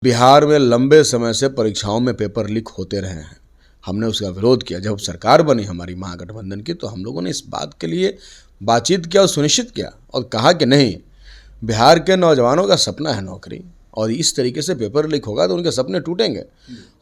बिहार में लंबे समय से परीक्षाओं में पेपर लीक होते रहे हैं। हमने उसका विरोध किया। जब सरकार बनी हमारी महागठबंधन की, तो हम लोगों ने इस बात के लिए बातचीत किया और सुनिश्चित किया और कहा कि नहीं, बिहार के नौजवानों का सपना है नौकरी, और इस तरीके से पेपर लीक होगा तो उनके सपने टूटेंगे।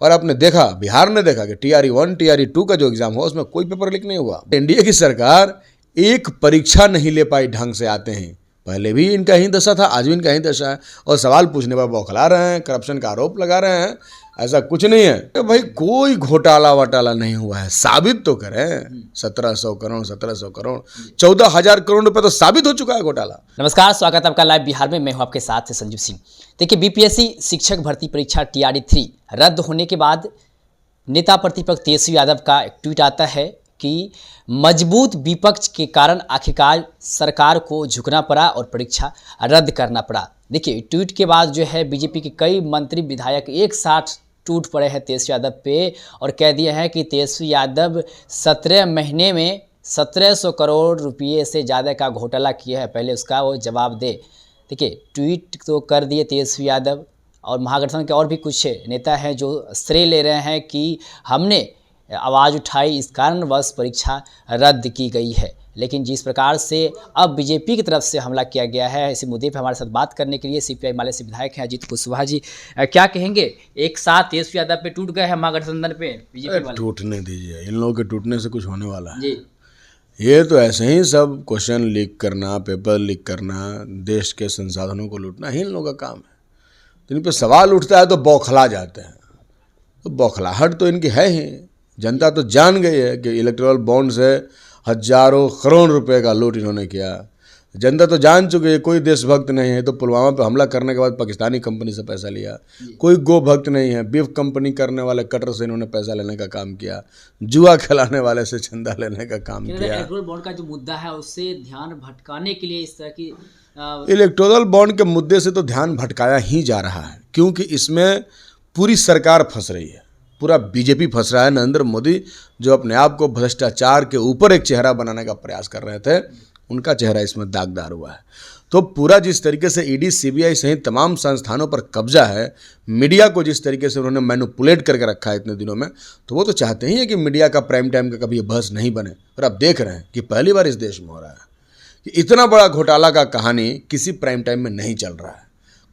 और आपने देखा, बिहार ने देखा कि TRE 1 TRE 2 का जो एग्ज़ाम हुआ उसमें कोई पेपर लीक नहीं हुआ। एनडीए की सरकार एक परीक्षा नहीं ले पाई ढंग से। आते हैं, पहले भी इनका ही दशा था, आज भी इनका ही दशा है, और सवाल पूछने पर बौखला रहे हैं, करप्शन का आरोप लगा रहे हैं। ऐसा कुछ नहीं है कि भाई कोई घोटाला वटाला नहीं हुआ है, साबित तो करें। 1700 करोड़ 1700 करोड़ 14,000 करोड़ रुपए तो साबित हो चुका है घोटाला। नमस्कार, स्वागत है आपका लाइव बिहार में। मैं हूं आपके साथ संजीव सिंह। देखिए, BPSC शिक्षक भर्ती परीक्षा TRE 3 रद्द होने के बाद नेता प्रतिपक्ष तेजस्वी यादव का एक ट्वीट आता है कि मजबूत विपक्ष के कारण आखिरकार सरकार को झुकना पड़ा और परीक्षा रद्द करना पड़ा। देखिए, ट्वीट के बाद जो है बीजेपी के कई मंत्री विधायक एक साथ टूट पड़े हैं तेजस्वी यादव पे और कह दिए हैं कि तेजस्वी यादव 17 महीने में 1700 करोड़ रुपये से ज़्यादा का घोटाला किया है, पहले उसका वो जवाब दे। देखिए, ट्वीट तो कर दिए तेजस्वी यादव, और महागठबंधन के और भी कुछ नेता हैं जो श्रेय ले रहे हैं कि हमने आवाज़ उठाई, इस कारणवश परीक्षा रद्द की गई है। लेकिन जिस प्रकार से अब बीजेपी की तरफ से हमला किया गया है, इसी मुद्दे पर हमारे साथ बात करने के लिए CPI माले से विधायक हैं अजीत कुशवाहा जी। क्या कहेंगे, एक साथ तेजस्वी यादव पे टूट गए हैं महागठबंधन पे बीजेपी वाले? टूटने दीजिए, इन लोगों के टूटने से कुछ होने वाला है जी। ये तो ऐसे ही सब क्वेश्चन लीक करना, पेपर लीक करना, देश के संसाधनों को लूटना ही इन लोगों का काम है। तो इन पर सवाल उठता है तो बौखला जाते हैं। तो बौखलाहट तो इनकी है ही। जनता तो जान गई है कि इलेक्टोरल बॉन्ड से हजारों करोड़ रुपए का लूट इन्होंने किया। जनता तो जान चुकी है कोई देशभक्त नहीं है तो पुलवामा पर हमला करने के बाद पाकिस्तानी कंपनी से पैसा लिया। कोई गो भक्त नहीं है, बीफ कंपनी करने वाले कटर से इन्होंने पैसा लेने का काम किया, जुआ खिलाने वाले से चंदा लेने का काम किया। इलेक्टोरल बॉन्ड का जो मुद्दा है उससे ध्यान भटकाने के लिए इस तरह की इलेक्टोरल बॉन्ड के मुद्दे से तो ध्यान भटकाया ही जा रहा है, क्योंकि इसमें पूरी सरकार फंस रही है, पूरा बीजेपी फंस रहा है। नरेंद्र मोदी जो अपने आप को भ्रष्टाचार के ऊपर एक चेहरा बनाने का प्रयास कर रहे थे, उनका चेहरा इसमें दागदार हुआ है। तो पूरा जिस तरीके से ED CBI सहित तमाम संस्थानों पर कब्जा है, मीडिया को जिस तरीके से उन्होंने मैनिपुलेट करके रखा है इतने दिनों में, तो वो तो चाहते ही हैं कि मीडिया का प्राइम टाइम का कभी ये बहस नहीं बने। और आप देख रहे हैं कि पहली बार इस देश में हो रहा है कि इतना बड़ा घोटाला का कहानी किसी प्राइम टाइम में नहीं चल रहा है।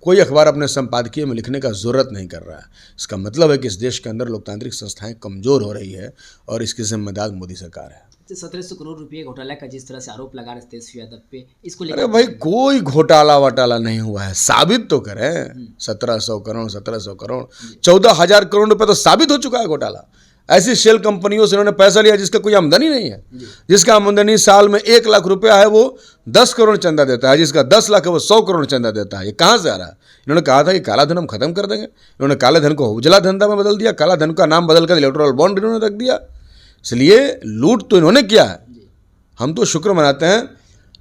कोई अखबार अपने संपादकीय में लिखने का ज़रूरत नहीं कर रहा है। इसका मतलब है कि इस देश के अंदर लोकतांत्रिक संस्थाएं कमज़ोर हो रही है और इसकी जिम्मेदार मोदी सरकार है। 1700 करोड़ रुपये घोटाला का जिस तरह से आरोप लगा रहे तेजस्वी यादव पे, इसको लेकर अरे भाई कोई घोटाला वटाला नहीं हुआ है, साबित तो करें। 1700 करोड़ 1700 करोड़ 14,000 करोड़ रुपए तो साबित हो चुका है घोटाला। ऐसी शेल कंपनियों से इन्होंने पैसा लिया जिसका कोई आमदनी नहीं है, जिसका आमदनी साल में 1 लाख रुपया है वो 10 करोड़ चंदा देता है, जिसका 10 लाख है वो 100 करोड़ चंदा देता है। ये कहाँ से आ रहा है? इन्होंने कहा था कि काला धन हम खत्म कर देंगे, इन्होंने काले धन को उजला धंधा में बदल दिया, काला धन का नाम बदलकर इलेक्टोरल बॉन्ड इन्होंने रख दिया। इसलिए लूट तो इन्होंने किया है। हम तो शुक्र मनाते हैं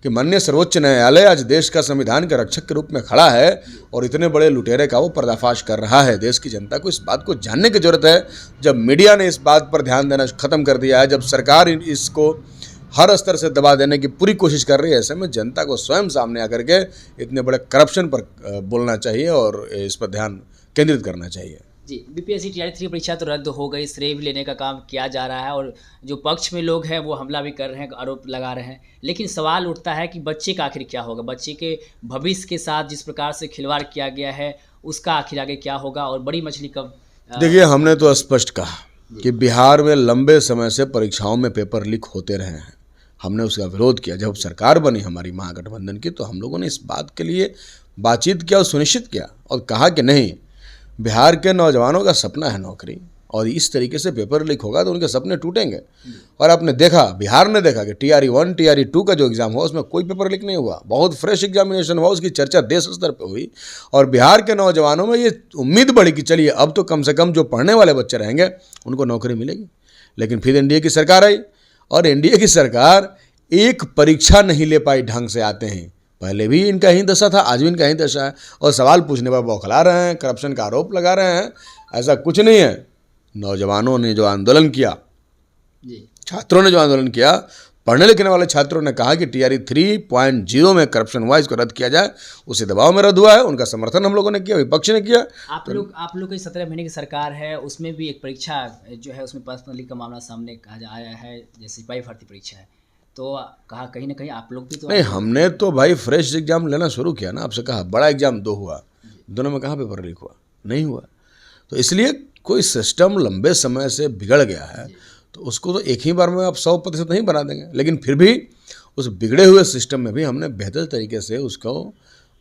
कि माननीय सर्वोच्च न्यायालय आज देश का संविधान के रक्षक के रूप में खड़ा है और इतने बड़े लुटेरे का वो पर्दाफाश कर रहा है। देश की जनता को इस बात को जानने की जरूरत है। जब मीडिया ने इस बात पर ध्यान देना खत्म कर दिया है, जब सरकार इसको हर स्तर से दबा देने की पूरी कोशिश कर रही है, ऐसे में जनता को स्वयं सामने आकर के इतने बड़े करप्शन पर बोलना चाहिए और इस पर ध्यान केंद्रित करना चाहिए। जी, BPSC TRE 3 परीक्षा तो रद्द हो गई, श्रेय भी लेने का काम किया जा रहा है और जो पक्ष में लोग हैं वो हमला भी कर रहे हैं, आरोप लगा रहे हैं। लेकिन सवाल उठता है कि बच्चे का आखिर क्या होगा, बच्चे के भविष्य के साथ जिस प्रकार से खिलवाड़ किया गया है उसका आखिर आगे क्या होगा, और बड़ी मछली कब? देखिए, हमने तो स्पष्ट कहा कि बिहार में लंबे समय से परीक्षाओं में पेपर लीक होते रहे हैं। हमने उसका विरोध किया। जब सरकार बनी हमारी महागठबंधन की, तो हम लोगों ने इस बात के लिए बातचीत किया और सुनिश्चित किया और कहा कि नहीं, बिहार के नौजवानों का सपना है नौकरी, और इस तरीके से पेपर लीक होगा तो उनके सपने टूटेंगे। और आपने देखा, बिहार ने देखा कि TRE 1 TRE 2 का जो एग्ज़ाम हुआ उसमें कोई पेपर लीक नहीं हुआ, बहुत फ्रेश एग्जामिनेशन हुआ, उसकी चर्चा देश स्तर पर हुई। और बिहार के नौजवानों में ये उम्मीद बढ़ी कि चलिए अब तो कम से कम जो पढ़ने वाले बच्चे रहेंगे उनको नौकरी मिलेगी। लेकिन फिर NDA की सरकार आई और NDA की सरकार एक परीक्षा नहीं ले पाई ढंग से। आते हैं, पहले भी इनका ही दशा था, आज भी इनका ही दशा है, और सवाल पूछने पर बौखला रहे हैं, करप्शन का आरोप लगा रहे हैं। ऐसा कुछ नहीं है। नौजवानों ने जो आंदोलन किया, छात्रों ने जो आंदोलन किया, पढ़ने लिखने वाले छात्रों ने कहा कि टीआरई 3.0 में करप्शन हुआ, इसको रद्द किया जाए। उसी दबाव में रद्द हुआ है। उनका समर्थन हम लोगों ने किया, विपक्ष ने किया। आप लोग की 17 महीने की सरकार है, उसमें भी एक परीक्षा जो है उसमें पर्सनली का मामला सामने आया है, जैसे सिपाही भर्ती परीक्षा है, तो कहा कहीं ना कहीं आप लोग भी तो नहीं, हमने तो भाई फ्रेश एग्जाम लेना शुरू किया ना। आपसे कहा बड़ा एग्जाम 2 हुआ, दोनों में कहाँ पेपर लीक हुआ? नहीं हुआ। तो इसलिए कोई सिस्टम लंबे समय से बिगड़ गया है तो उसको तो एक ही बार में आप 100% नहीं बना देंगे, लेकिन फिर भी उस बिगड़े हुए सिस्टम में भी हमने बेहतर तरीके से उसको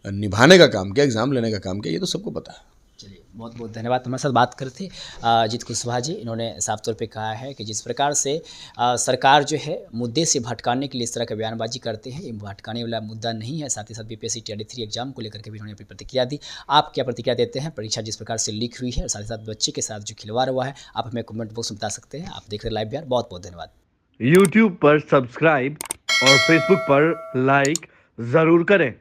निभाने का काम किया, एग्ज़ाम लेने का काम किया, ये तो सबको पता है। चलिए, बहुत बहुत धन्यवाद। हमारे साथ बात कर थे अजीत कुशवाहा जी। इन्होंने साफ तौर पे कहा है कि जिस प्रकार से सरकार जो है मुद्दे से भटकाने के लिए इस तरह का बयानबाजी करते हैं, ये भटकाने वाला मुद्दा नहीं है। साथ ही साथ बीपीएससी टीआरई 3 एग्जाम को लेकर के भी उन्होंने अपनी प्रतिक्रिया दी। आप क्या प्रतिक्रिया देते हैं? परीक्षा जिस प्रकार से लीक हुई है और साथ ही साथ बच्चे के साथ जो खिलवाड़ हुआ है, आप हमें कमेंट बॉक्स में बता सकते हैं। आप देख रहे लाइव बिहार, बहुत बहुत धन्यवाद। YouTube पर सब्सक्राइब और Facebook पर लाइक ज़रूर करें।